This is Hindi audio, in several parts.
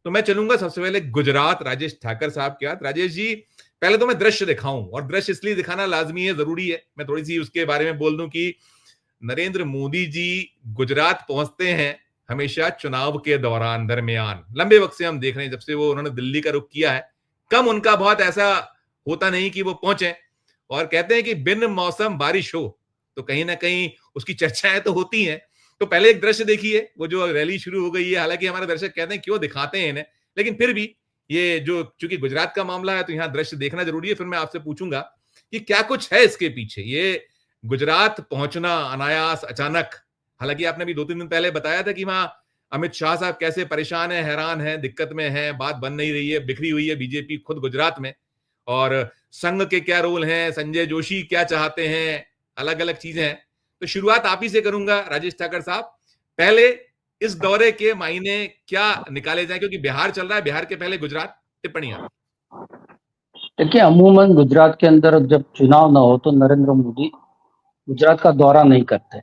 तो मैं चलूंगा सबसे पहले गुजरात, राजेश ठाकर साहब के साथ। राजेश जी, पहले तो मैं दृश्य दिखाऊं, और दृश्य इसलिए दिखाना लाजमी है, जरूरी है, मैं थोड़ी सी उसके बारे में बोल दूं कि नरेंद्र मोदी जी गुजरात पहुंचते हैं हमेशा चुनाव के दौरान, दरमियान, लंबे वक्त से हम देख रहे हैं, जब से वो उन्होंने दिल्ली का रुख किया है, कम उनका बहुत ऐसा होता नहीं कि वो पहुंचे। और कहते हैं कि बिन मौसम बारिश हो तो कहीं ना कहीं उसकी चर्चाएं तो होती हैं। तो पहले एक दृश्य देखिए, वो जो रैली शुरू हो गई है, हालांकि हमारे दर्शक कहते हैं क्यों दिखाते हैं इन्हें, लेकिन फिर भी ये जो, चूंकि गुजरात का मामला है तो यहाँ दृश्य देखना जरूरी है। फिर मैं आपसे पूछूंगा कि क्या कुछ है इसके पीछे, ये गुजरात पहुंचना अनायास, अचानक। हालांकि आपने भी 2-3 दिन पहले बताया था कि वहां अमित शाह साहब कैसे परेशान है, हैरान है, दिक्कत में है, बात बन नहीं रही है, बिखरी हुई है बीजेपी खुद गुजरात में, और संघ के क्या रोल हैं, संजय जोशी क्या चाहते हैं, अलग अलग चीजें हैं। तो शुरुआत आप ही से करूंगा राजेश ठाकर साहब। पहले इस दौरे के मायने क्या निकाले जाए, क्योंकि बिहार चल रहा है, बिहार के पहले गुजरात, टिप्पणी आप। देखिए, अमूमन गुजरात के अंदर जब चुनाव ना हो तो नरेंद्र मोदी गुजरात का दौरा नहीं करते,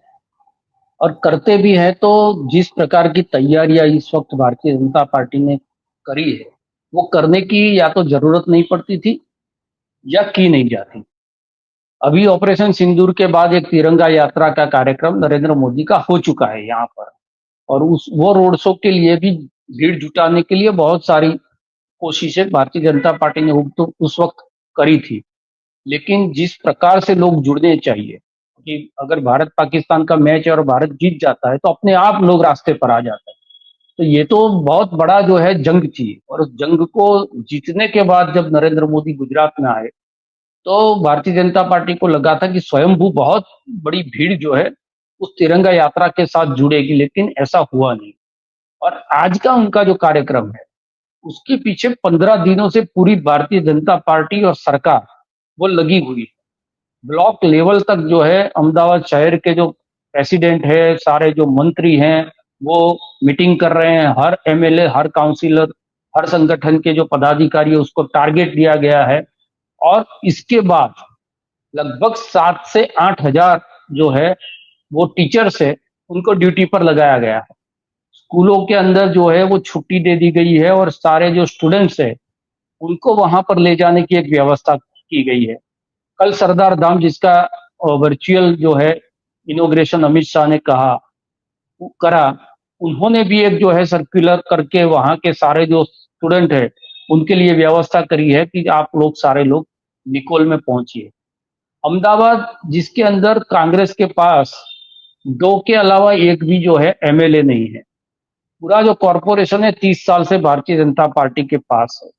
और करते भी हैं तो जिस प्रकार की तैयारियां इस वक्त भारतीय जनता पार्टी ने करी है, वो करने की या तो जरूरत नहीं पड़ती थी या की नहीं जाती। अभी ऑपरेशन सिंदूर के बाद एक तिरंगा यात्रा का कार्यक्रम नरेंद्र मोदी का हो चुका है यहाँ पर, और वो रोड शो के लिए भी भीड़ जुटाने के लिए बहुत सारी कोशिशें भारतीय जनता पार्टी ने तो उस वक्त करी थी। लेकिन जिस प्रकार से लोग जुड़ने चाहिए, कि अगर भारत पाकिस्तान का मैच है और भारत जीत जाता है तो अपने आप लोग रास्ते पर आ जाते हैं, तो ये तो बहुत बड़ा जो है जंग थी, और उस जंग को जीतने के बाद जब नरेंद्र मोदी गुजरात में आए तो भारतीय जनता पार्टी को लगा था कि स्वयंभू बहुत बड़ी भीड़ जो है उस तिरंगा यात्रा के साथ जुड़ेगी, लेकिन ऐसा हुआ नहीं। और आज का उनका जो कार्यक्रम है उसके पीछे 15 दिनों से पूरी भारतीय जनता पार्टी और सरकार वो लगी हुई है। ब्लॉक लेवल तक जो है अहमदाबाद शहर के जो प्रेसिडेंट है, सारे जो मंत्री हैं, वो मीटिंग कर रहे हैं। हर एमएलए, हर काउंसिलर, हर संगठन के जो पदाधिकारी है उसको टारगेट दिया गया है। और इसके बाद लगभग 7 से 8 हजार जो है वो टीचर्स है उनको ड्यूटी पर लगाया गया है। स्कूलों के अंदर जो है वो छुट्टी दे दी गई है, और सारे जो स्टूडेंट्स है उनको वहां पर ले जाने की एक व्यवस्था की गई है। कल सरदार धाम जिसका वर्चुअल जो है इनोग्रेशन अमित शाह ने करा, उन्होंने भी एक जो है सर्कुलर करके वहां के सारे जो स्टूडेंट है उनके लिए व्यवस्था करी है कि आप लोग सारे लोग निकोल में पहुंचिए। अहमदाबाद जिसके अंदर कांग्रेस के पास 2 के अलावा एक भी जो है एमएलए नहीं है, पूरा जो कॉरपोरेशन है 30 साल से भारतीय जनता पार्टी के पास है।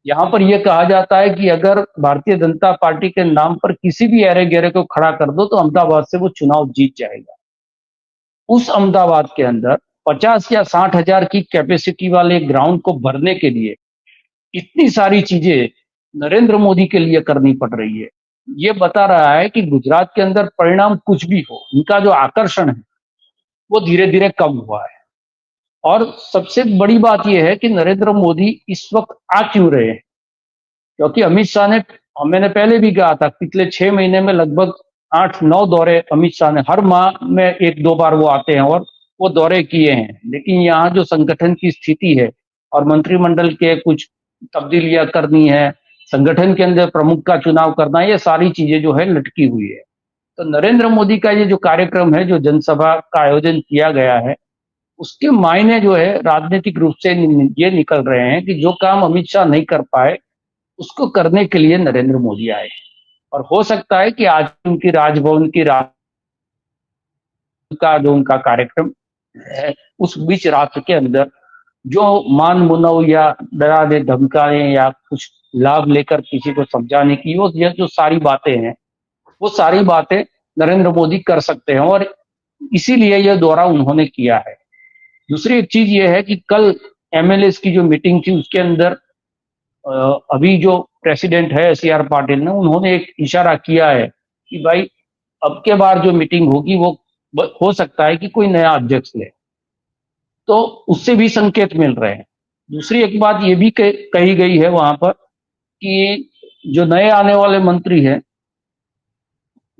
यहाँ पर यह कहा जाता है कि अगर भारतीय जनता पार्टी के नाम पर किसी भी अरे गहरे को खड़ा कर दो तो अहमदाबाद से वो चुनाव जीत जाएगा। उस अहमदाबाद के अंदर 50 या 60 हजार की कैपेसिटी वाले ग्राउंड को भरने के लिए इतनी सारी चीजें नरेंद्र मोदी के लिए करनी पड़ रही है। ये बता रहा है कि गुजरात के अंदर परिणाम कुछ भी हो, इनका जो आकर्षण है वो धीरे धीरे कम हुआ है। और सबसे बड़ी बात यह है कि नरेंद्र मोदी इस वक्त आ क्यों रहे हैं, क्योंकि अमित शाह ने, मैंने पहले भी कहा था, पिछले 6 महीने में लगभग 8-9 दौरे अमित शाह ने, हर माह में 1-2 बार वो आते हैं और वो दौरे किए हैं। लेकिन यहाँ जो संगठन की स्थिति है और मंत्रिमंडल के कुछ तब्दीलियां करनी है, संगठन के अंदर प्रमुख का चुनाव करना, ये सारी चीजें जो है लटकी हुई है। तो नरेंद्र मोदी का ये जो कार्यक्रम है, जो जनसभा का आयोजन किया गया है, उसके मायने जो है राजनीतिक रूप से ये निकल रहे हैं कि जो काम अमित शाह नहीं कर पाए उसको करने के लिए नरेंद्र मोदी आए। और हो सकता है कि आज उनकी राजभवन की रात का जो उनका कार्यक्रम है उस बीच रात के अंदर जो मान मुनव या डराने धमकाने या कुछ लाभ लेकर किसी को समझाने की वो ये जो सारी बातें हैं, वो सारी बातें नरेंद्र मोदी कर सकते हैं, और इसीलिए यह दौरा उन्होंने किया है। दूसरी एक चीज ये है कि कल एमएलए की जो मीटिंग थी उसके अंदर अभी जो प्रेसिडेंट है सीआर पाटिल ने, उन्होंने एक इशारा किया है कि भाई अब के बार जो मीटिंग होगी वो हो सकता है कि कोई नया अध्यक्ष ले, तो उससे भी संकेत मिल रहे हैं। दूसरी एक बात ये भी कही गई है वहां पर कि जो नए आने वाले मंत्री हैं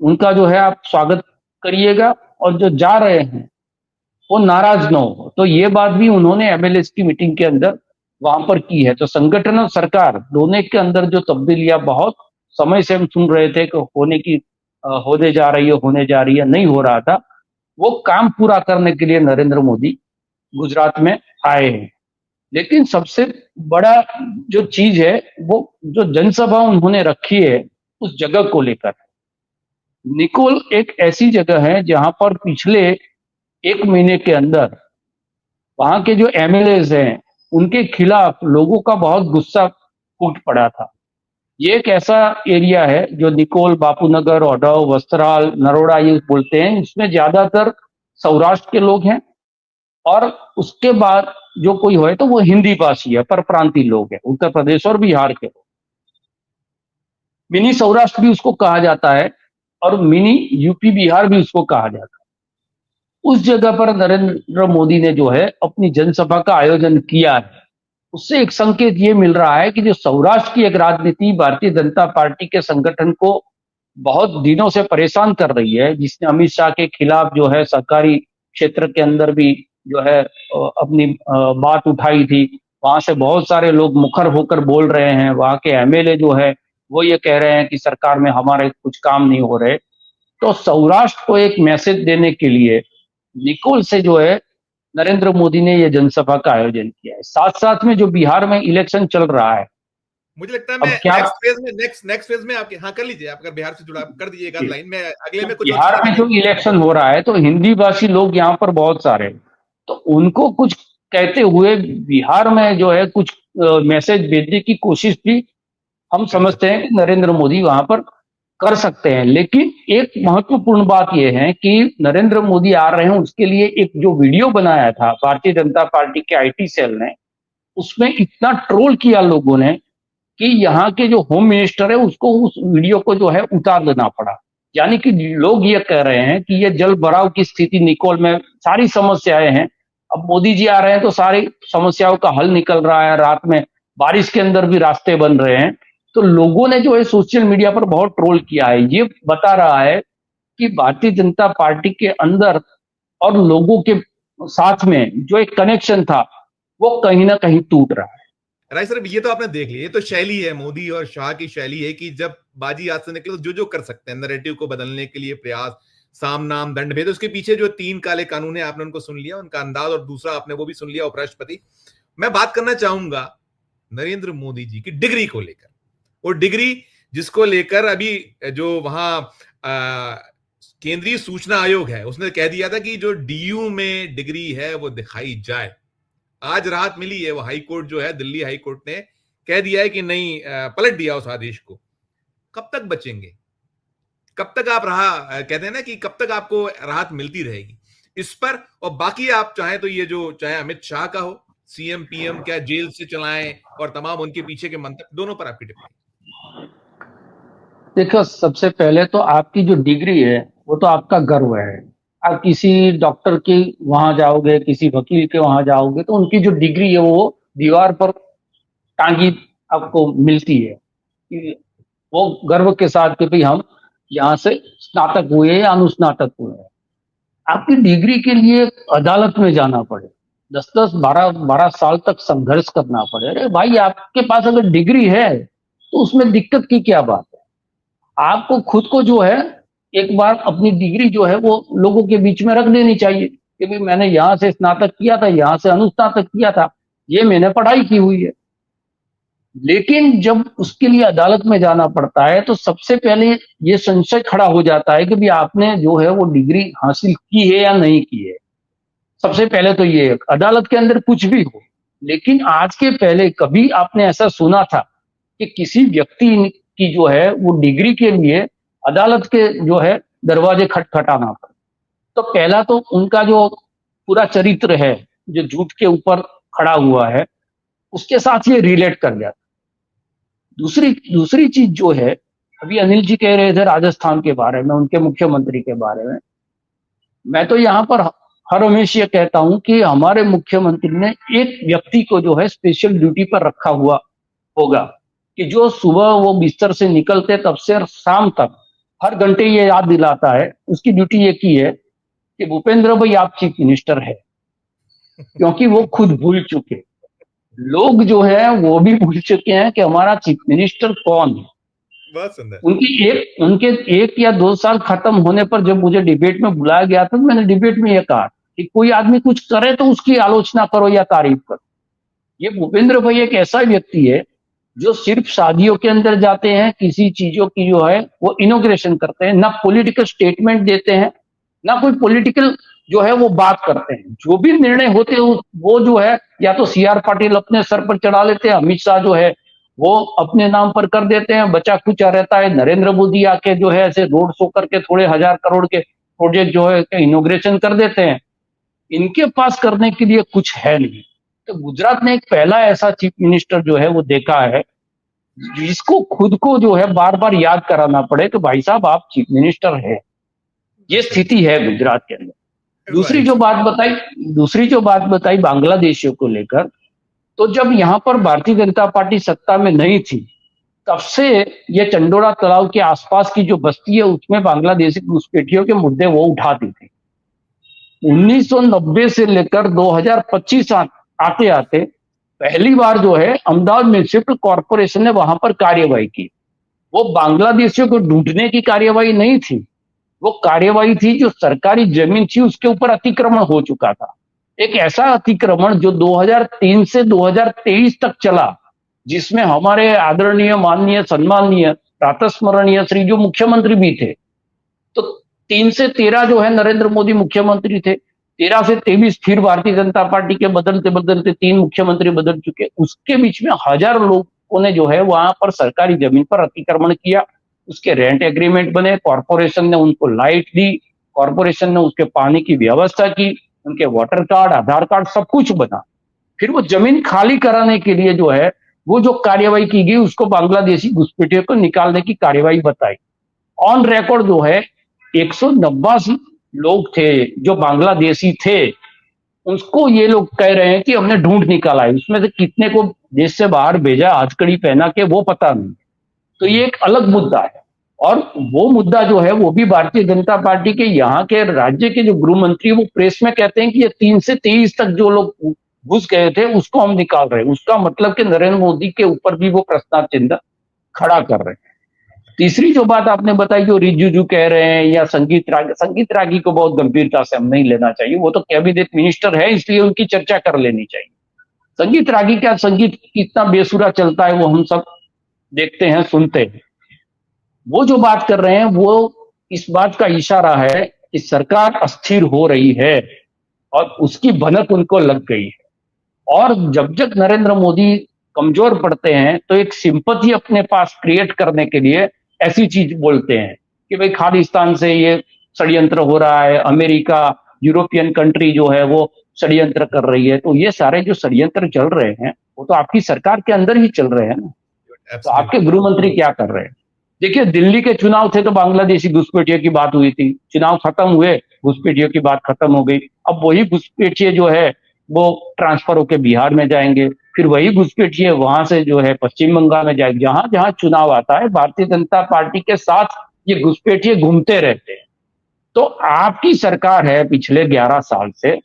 उनका जो है आप स्वागत करिएगा, और जो जा रहे हैं वो नाराज न हो। तो ये बात भी उन्होंने एमएलए की मीटिंग के अंदर वहां पर की है। तो संगठन और सरकार दोनों के अंदर जो तब्दीलियां बहुत समय से हम सुन रहे थे कि होने जा रही है, होने जा रही है, नहीं हो रहा था, वो काम पूरा करने के लिए नरेंद्र मोदी गुजरात में आए हैं। लेकिन सबसे बड़ा जो चीज है, वो जो जनसभा उन्होंने रखी है उस जगह को लेकर। निकोल एक ऐसी जगह है जहां पर पिछले 1 महीने के अंदर वहां के जो एमएलएज हैं उनके खिलाफ लोगों का बहुत गुस्सा फूट पड़ा था। ये एक ऐसा एरिया है जो निकोल, बापूनगर, ओडाव, वस्त्राल, नरोड़ा ये बोलते हैं, इसमें ज्यादातर सौराष्ट्र के लोग हैं। और उसके बाद जो कोई है तो वो हिंदी भाषी है, पर प्रांतीय लोग हैं, उत्तर प्रदेश और बिहार के लोग। मिनी सौराष्ट्र भी उसको कहा जाता है और मिनी यूपी बिहार भी उसको कहा जाता है। उस जगह पर नरेंद्र मोदी ने जो है अपनी जनसभा का आयोजन किया है। उससे एक संकेत ये मिल रहा है कि जो सौराष्ट्र की एक राजनीति भारतीय जनता पार्टी के संगठन को बहुत दिनों से परेशान कर रही है, जिसने अमित शाह के खिलाफ जो है सरकारी क्षेत्र के अंदर भी जो है अपनी बात उठाई थी। वहां से बहुत सारे लोग मुखर होकर बोल रहे हैं। वहां के एमएलए जो है वो ये कह रहे हैं कि सरकार में हमारे कुछ काम नहीं हो रहे। तो सौराष्ट्र को एक मैसेज देने के लिए निकोल से जो है नरेंद्र मोदी ने ये जनसभा का आयोजन किया है। साथ साथ में जो बिहार में इलेक्शन चल रहा है, मुझे लगता है मैं अब क्या नेक्स्ट फेज में आपके, हाँ कर लीजिए, आप अगर बिहार से जुड़ा कर दीजिए एक आध लाइन में, अगले में कुछ और बिहार में जो इलेक्शन हो रहा है तो हिंदी भाषी लोग यहाँ पर बहुत सारे हैं। तो उनको कुछ कहते हुए बिहार में जो है कुछ मैसेज भेजने की कोशिश भी हम समझते हैं कि नरेंद्र मोदी वहां पर कर सकते हैं। लेकिन एक महत्वपूर्ण बात यह है कि नरेंद्र मोदी आ रहे हैं, उसके लिए एक जो वीडियो बनाया था भारतीय जनता पार्टी के आईटी सेल ने, उसमें इतना ट्रोल किया लोगों ने कि यहाँ के जो होम मिनिस्टर है उसको उस वीडियो को जो है उतार देना पड़ा। यानी कि लोग ये कह रहे हैं कि ये जल भराव की स्थिति निकोल में सारी समस्याएं हैं, अब मोदी जी आ रहे हैं तो सारी समस्याओं का हल निकल रहा है। रात में बारिश के अंदर भी रास्ते बन रहे हैं। तो लोगों ने जो है सोशल मीडिया पर बहुत ट्रोल किया है। ये बता रहा है कि भारतीय जनता पार्टी के अंदर और लोगों के साथ में जो एक कनेक्शन था वो कहीं ना कहीं टूट रहा है। राय सर, ये तो आपने देख लिया, ये तो शैली है मोदी और शाह की शैली है कि जब बाजी हाथ से निकले तो जो जो कर सकते हैं नैरेटिव को बदलने के लिए प्रयास, साम नाम दंड भेद। उसके पीछे जो 3 काले कानून है आपने उनको सुन लिया, उनका अंदाज, और दूसरा आपने वो भी सुन लिया, उपराष्ट्रपति। मैं बात करना चाहूंगा नरेंद्र मोदी जी की डिग्री को लेकर। वो डिग्री जिसको लेकर अभी जो वहां केंद्रीय सूचना आयोग है उसने कह दिया था कि जो डीयू में डिग्री है वो दिखाई जाए। आज राहत मिली है, वो हाई कोर्ट जो है, दिल्ली हाई कोर्ट ने कह दिया है कि नहीं, पलट दिया उस आदेश को। कब तक बचेंगे? कब तक आप कहते हैं ना कि कब तक आपको राहत मिलती रहेगी इस पर? और बाकी आप चाहें तो ये जो चाहे अमित शाह का हो, सीएम पीएम क्या जेल से चलाएं, और तमाम उनके पीछे के मंतव्य, दोनों पर आपकी टिप्पणी। देखो, सबसे पहले तो आपकी जो डिग्री है वो तो आपका गर्व है। आप किसी डॉक्टर की वहां जाओगे, किसी वकील के वहां जाओगे तो उनकी जो डिग्री है वो दीवार पर टांगी आपको मिलती है। वो गर्व के साथ कि भाई हम यहाँ से स्नातक हुए या अनुस्नातक हुए हैं। आपकी डिग्री के लिए अदालत में जाना पड़े, 10-10, 12-12 साल तक संघर्ष करना पड़े। अरे भाई, आपके पास अगर डिग्री है तो उसमें दिक्कत की क्या बात है? आपको खुद को जो है एक बार अपनी डिग्री जो है वो लोगों के बीच में रख देनी चाहिए कि भाई मैंने यहाँ से स्नातक किया था, यहाँ से अनुस्नातक किया था, ये मैंने पढ़ाई की हुई है। लेकिन जब उसके लिए अदालत में जाना पड़ता है तो सबसे पहले ये संशय खड़ा हो जाता है कि भाई आपने जो है वो डिग्री हासिल की है या नहीं की है। सबसे पहले तो ये अदालत के अंदर कुछ भी हो, लेकिन आज के पहले कभी आपने ऐसा सुना था कि किसी व्यक्ति की जो है वो डिग्री के लिए अदालत के जो है दरवाजे खटखटाना पड़े? तो पहला तो उनका जो पूरा चरित्र है जो झूठ के ऊपर खड़ा हुआ है उसके साथ ये रिलेट कर जाता। दूसरी चीज जो है, अभी अनिल जी कह रहे थे राजस्थान के बारे में, उनके मुख्यमंत्री के बारे में। मैं तो यहाँ पर हर हमेशा ये कहता हूं कि हमारे मुख्यमंत्री ने एक व्यक्ति को जो है स्पेशल ड्यूटी पर रखा हुआ होगा कि जो सुबह वो बिस्तर से निकलते तब से शाम तक हर घंटे ये याद दिलाता है। उसकी ड्यूटी ये की है कि भूपेंद्र भाई आप चीफ मिनिस्टर है, क्योंकि वो खुद भूल चुके। लोग जो है वो भी भूल चुके हैं कि हमारा चीफ मिनिस्टर कौन है। बहुत सुंदर। उनके 1 या 2 साल खत्म होने पर जब मुझे डिबेट में बुलाया गया था, तो मैंने डिबेट में यह कहा कि कोई आदमी कुछ करे तो उसकी आलोचना करो या तारीफ करो। ये भूपेंद्र भाई एक ऐसा व्यक्ति है जो सिर्फ शादियों के अंदर जाते हैं, किसी चीजों की जो है वो इनोग्रेशन करते हैं, ना पॉलिटिकल स्टेटमेंट देते हैं, ना कोई पॉलिटिकल जो है वो बात करते हैं। जो भी निर्णय होते हैं वो जो है या तो सीआर पाटिल अपने सर पर चढ़ा लेते हैं, अमित शाह जो है वो अपने नाम पर कर देते हैं, बचा खुचा रहता है। नरेंद्र मोदी आके जो है ऐसे रोड शो करके थोड़े हजार करोड़ के प्रोजेक्ट जो है इनोग्रेशन कर देते हैं। इनके पास करने के लिए कुछ है नहीं। तो गुजरात ने एक पहला ऐसा चीफ मिनिस्टर जो है वो देखा है जिसको खुद को जो है बार बार याद कराना पड़े कि भाई साहब आप चीफ मिनिस्टर है। ये स्थिति है गुजरात के अंदर। दूसरी राइट। जो बात बताई दूसरी जो बात बताई बांग्लादेशियों को लेकर, तो जब यहाँ पर भारतीय जनता पार्टी सत्ता में नहीं थी, तब से ये चंडोरा तालाब के आसपास की जो बस्ती है उसमें बांग्लादेशी घुसपैठियों के मुद्दे वो उठाती थी। 1990 से लेकर 2025 आते आते पहली बार जो है अहमदाबाद म्यूनिसिपल कॉर्पोरेशन ने वहां पर कार्यवाही की। वो बांग्लादेशियों को ढूंढने की कार्यवाही नहीं थी, वो कार्यवाही थी जो सरकारी जमीन थी उसके ऊपर अतिक्रमण हो चुका था। एक ऐसा अतिक्रमण जो 2003 से 2023 तक चला, जिसमें हमारे आदरणीय माननीय सम्माननीय प्रातस्मरणीय श्री जो मुख्यमंत्री भी थे, तो 3 से 13 जो है नरेंद्र मोदी मुख्यमंत्री थे, 13 से 23 फिर भारतीय जनता पार्टी के बदलते बदलते 3 मुख्यमंत्री बदल चुके। उसके बीच में हजारों लोगों ने जो है वहां पर सरकारी जमीन पर अतिक्रमण किया, उसके रेंट एग्रीमेंट बने, कॉरपोरेशन ने उनको लाइट दी, कॉरपोरेशन ने उसके पानी की व्यवस्था की, उनके वोटर कार्ड आधार कार्ड सब कुछ बना। फिर वो जमीन खाली कराने के लिए जो है वो जो कार्यवाही की गई उसको बांग्लादेशी घुसपैठियों को निकालने की कार्यवाही बताई। ऑन रिकॉर्ड जो है 189 लोग थे जो बांग्लादेशी थे, उसको ये लोग कह रहे हैं कि हमने ढूंढ निकाला है। उसमें से कितने को देश से बाहर भेजा हथकड़ी पहना के वो पता नहीं। तो ये एक अलग मुद्दा है। और वो मुद्दा जो है वो भी भारतीय जनता पार्टी के यहाँ के राज्य के जो गृह मंत्री वो प्रेस में कहते हैं कि ये 3 से 23 तक जो लोग घुस गए थे उसको हम निकाल रहे हैं। उसका मतलब कि नरेंद्र मोदी के ऊपर भी वो प्रश्न चिन्ह खड़ा कर रहे हैं। तीसरी जो बात आपने बताई जो रिजिजू कह रहे हैं या संगीत रागी को बहुत गंभीरता से हम नहीं लेना चाहिए। वो तो कैबिनेट मिनिस्टर है इसलिए उनकी चर्चा कर लेनी चाहिए। संगीत रागी का संगीत कितना बेसुरा चलता है वो हम सब देखते हैं, सुनते हैं। वो जो बात कर रहे हैं वो इस बात का इशारा है कि सरकार अस्थिर हो रही है और उसकी भनक उनको लग गई है। और जब जब नरेंद्र मोदी कमजोर पड़ते हैं तो एक सिंपथी अपने पास क्रिएट करने के लिए ऐसी चीज बोलते हैं कि भाई खालिस्तान से ये षड्यंत्र हो रहा है, अमेरिका यूरोपियन कंट्री जो है वो षड्यंत्र कर रही है। तो ये सारे जो षड्यंत्र चल रहे हैं वो तो आपकी सरकार के अंदर ही चल रहे हैं ना। तो आपके गृह मंत्री क्या कर रहे हैं? देखिए दिल्ली के चुनाव थे तो बांग्लादेशी घुसपैठियों की बात हुई थी, चुनाव खत्म हुए, घुसपैठियों की बात खत्म हो गई। अब वही घुसपैठिए जो है वो ट्रांसफर होकर बिहार में जाएंगे, फिर वही घुसपैठिए वहां से जो है पश्चिम बंगाल में जाएंगे। जहां जहां चुनाव आता है भारतीय जनता पार्टी के साथ ये घुसपैठिए घूमते रहते हैं। तो आपकी सरकार है पिछले 11 साल से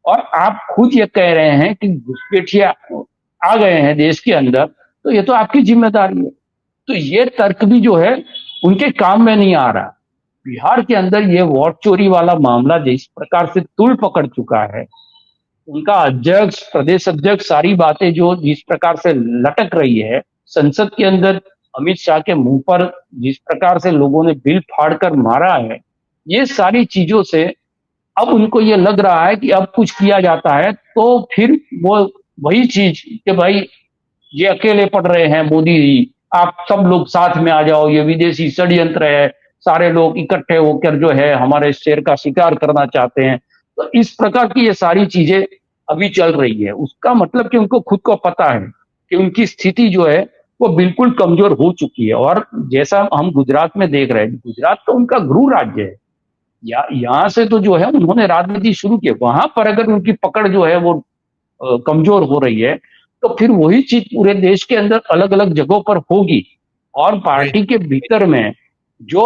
और आप खुद ये कह रहे हैं कि घुसपैठिए आ गए हैं देश के अंदर, तो ये तो आपकी जिम्मेदारी है। तो ये तर्क भी जो है उनके काम में नहीं आ रहा। बिहार के अंदर ये वोट चोरी वाला मामला जिस प्रकार से तूल पकड़ चुका है, उनका अध्यक्ष प्रदेश अध्यक्ष सारी बातें जो जिस प्रकार से लटक रही है संसद के अंदर, अमित शाह के मुंह पर जिस प्रकार से लोगों ने बिल फाड़कर मारा है, ये सारी चीजों से अब उनको ये लग रहा है कि अब कुछ किया जाता है तो फिर वो वही चीज कि भाई ये अकेले पड़ रहे हैं मोदी जी, आप सब लोग साथ में आ जाओ, ये विदेशी षड्यंत्र है, सारे लोग इकट्ठे होकर जो है हमारे शेर का शिकार करना चाहते हैं। तो इस प्रकार की ये सारी चीजें अभी चल रही है। उसका मतलब कि उनको खुद को पता है कि उनकी स्थिति जो है वो बिल्कुल कमजोर हो चुकी है। और जैसा हम गुजरात में देख रहे हैं, गुजरात तो उनका गृह राज्य है, यहाँ से तो जो है उन्होंने राजनीति शुरू की, वहां पर अगर उनकी पकड़ जो है वो कमजोर हो रही है तो फिर वही चीज पूरे देश के अंदर अलग अलग जगहों पर होगी। और पार्टी के भीतर में जो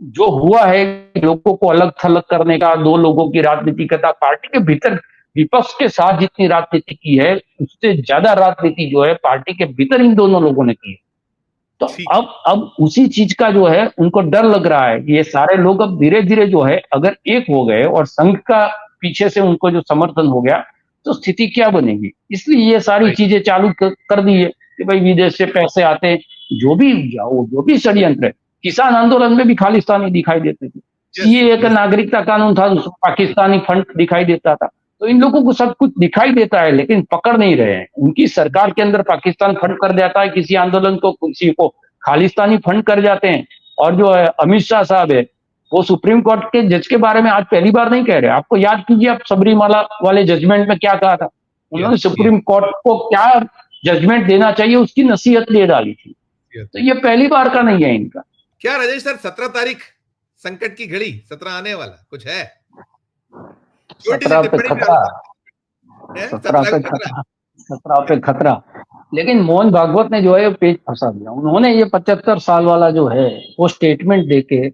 जो हुआ है लोगों को अलग थलग करने का, 2 लोगों की राजनीति करता, पार्टी के भीतर विपक्ष के साथ जितनी राजनीति की है उससे ज्यादा राजनीति जो है पार्टी के भीतर इन दोनों लोगों ने की है। तो ठीक। अब उसी चीज का जो है उनको डर लग रहा है। ये सारे लोग अब धीरे धीरे जो है अगर एक हो गए और संघ का पीछे से उनको जो समर्थन हो गया तो स्थिति क्या बनेगी, इसलिए ये सारी राइट। चीजें चालू कर दी है कि भाई विदेश से पैसे आते हैं, जो भी षड्यंत्र है। किसान आंदोलन में भी खालिस्तानी दिखाई देते थे, सीएए का नागरिकता कानून था उसमें पाकिस्तानी फंड दिखाई देता था। तो इन लोगों को सब कुछ दिखाई देता है लेकिन पकड़ नहीं रहे हैं। उनकी सरकार के अंदर पाकिस्तान फंड कर जाता है किसी आंदोलन को, किसी को खालिस्तानी फंड कर जाते हैं। और जो है अमित शाह साहब है वो सुप्रीम कोर्ट के जज के बारे में आज पहली बार नहीं कह रहे। आपको याद कीजिए आप सबरीमाला वाले जजमेंट में क्या कहा था, उन्होंने सुप्रीम कोर्ट को क्या जजमेंट देना चाहिए उसकी नसीहत दे डाली थी। तो ये पहली बार का नहीं है इनका। क्या राजेश सर 17 तारीख संकट की घड़ी, 17 आने वाला कुछ है? 17 पे खतरा, 17 पे खतरा। लेकिन मोहन भागवत ने जो है पेज फंसा दिया। उन्होंने ये 75 साल वाला जो है वो स्टेटमेंट देके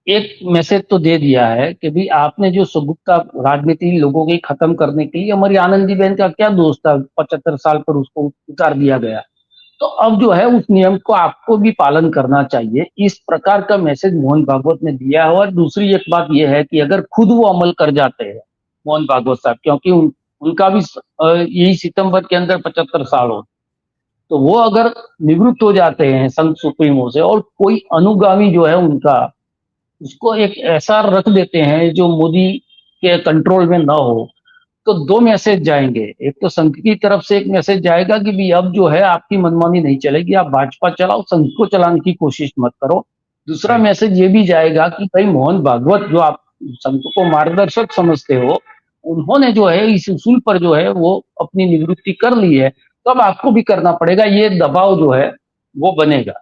एक मैसेज तो दे दिया है कि भाई आपने जो सुगुप्ता राजनीति लोगों की खत्म करने के लिए, हमारी आनंदीबेन का क्या दोष था 75 साल पर उसको उतार दिया गया। तो अब जो है उस नियम को आपको भी पालन करना चाहिए। इस प्रकार का मैसेज मोहन भागवत ने दिया है। और दूसरी एक बात यह है कि अगर खुद वो अमल कर जाते हैं मोहन भागवत साहब, क्योंकि उनका भी यही सितंबर के अंदर 75 साल हो, तो वो अगर निवृत्त हो जाते हैं संघ सुप्रीमो से और कोई अनुगामी जो है उनका उसको एक ऐसा रख देते हैं जो मोदी के कंट्रोल में ना हो, तो दो मैसेज जाएंगे। एक तो संघ की तरफ से एक मैसेज जाएगा कि भाई अब जो है आपकी मनमानी नहीं चलेगी, आप भाजपा चलाओ, संघ को चलाने की कोशिश मत करो। दूसरा मैसेज ये भी जाएगा कि भाई मोहन भागवत जो आप संघ को मार्गदर्शक समझते हो, उन्होंने जो है इस उसूल पर जो है वो अपनी निवृत्ति कर ली है, तो अब आपको भी करना पड़ेगा। ये दबाव जो है वो बनेगा।